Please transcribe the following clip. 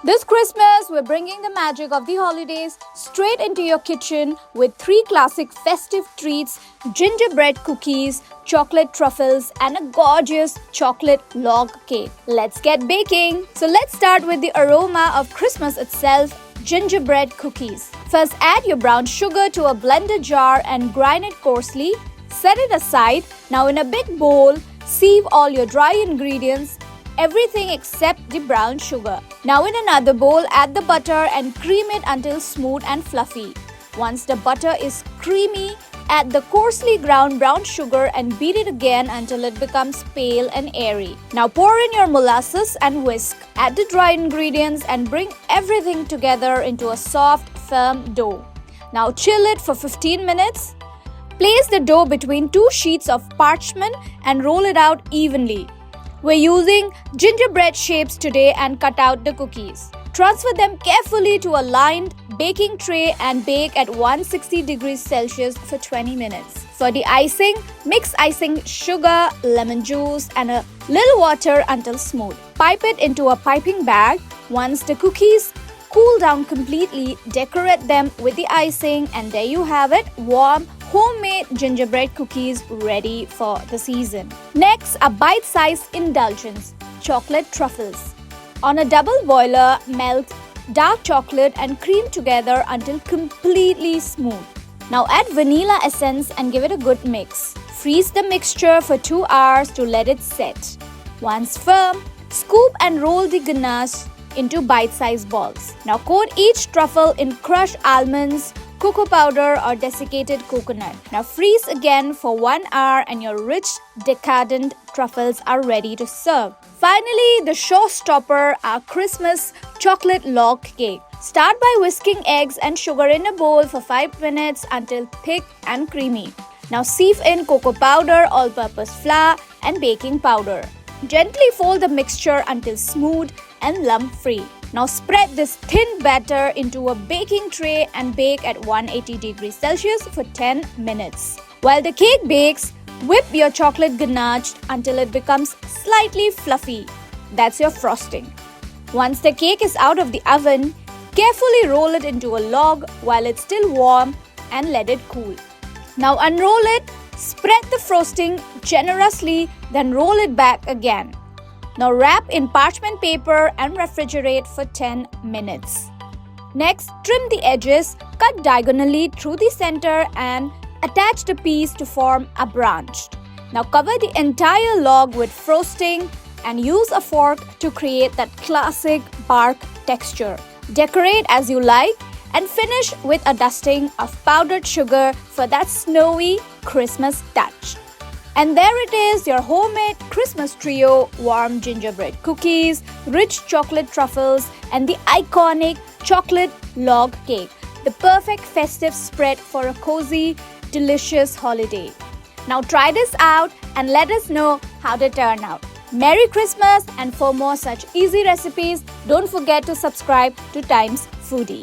This Christmas, we're bringing the magic of the holidays straight into your kitchen with 3 classic festive treats: gingerbread cookies, chocolate truffles, and a gorgeous chocolate log cake. Let's get baking. So let's start with the aroma of Christmas itself: gingerbread cookies. First, add your brown sugar to a blender jar and grind it coarsely. Set it aside. Now in a big bowl, sieve all your dry ingredients, everything except the brown sugar. Now in another bowl, add the butter and cream it until smooth and fluffy. Once the butter is creamy, add the coarsely ground brown sugar and beat it again until it becomes pale and airy. Now pour in your molasses and whisk. Add the dry ingredients and bring everything together into a soft, firm dough. Now chill it for 15 minutes. Place the dough between 2 sheets of parchment and roll it out evenly. We're using gingerbread shapes today and cut out the cookies. Transfer them carefully to a lined baking tray and bake at 160 degrees Celsius for 20 minutes. For the icing, mix icing sugar, lemon juice, and a little water until smooth. Pipe it into a piping bag. Once the cookies cool down completely, decorate them with the icing, and there you have it, warm homemade gingerbread cookies ready for the season. Next, a bite-sized indulgence: chocolate truffles. On a double boiler, melt dark chocolate and cream together until completely smooth. Now add vanilla essence and give it a good mix. Freeze the mixture for 2 hours to let it set. Once firm, scoop and roll the ganache into bite-sized balls. Now coat each truffle in crushed almonds, cocoa powder, or desiccated coconut. Now freeze again for 1 hour and your rich, decadent truffles are ready to serve. Finally, the showstopper, our Christmas chocolate log cake. Start by whisking eggs and sugar in a bowl for 5 minutes until thick and creamy. Now sieve in cocoa powder, all-purpose flour, and baking powder. Gently fold the mixture until smooth and lump-free. Now spread this thin batter into a baking tray and bake at 180 degrees Celsius for 10 minutes. While the cake bakes, whip your chocolate ganache until it becomes slightly fluffy. That's your frosting. Once the cake is out of the oven, carefully roll it into a log while it's still warm and let it cool. Now unroll it, spread the frosting generously, then roll it back again. Now wrap in parchment paper and refrigerate for 10 minutes. Next, trim the edges, cut diagonally through the center and attach the piece to form a branch. Now cover the entire log with frosting and use a fork to create that classic bark texture. Decorate as you like and finish with a dusting of powdered sugar for that snowy Christmas touch. And there it is, your homemade Christmas trio: warm gingerbread cookies, rich chocolate truffles, and the iconic chocolate log cake. The perfect festive spread for a cozy, delicious holiday. Now try this out and let us know how they turn out. Merry Christmas, and for more such easy recipes, don't forget to subscribe to Times Foodie.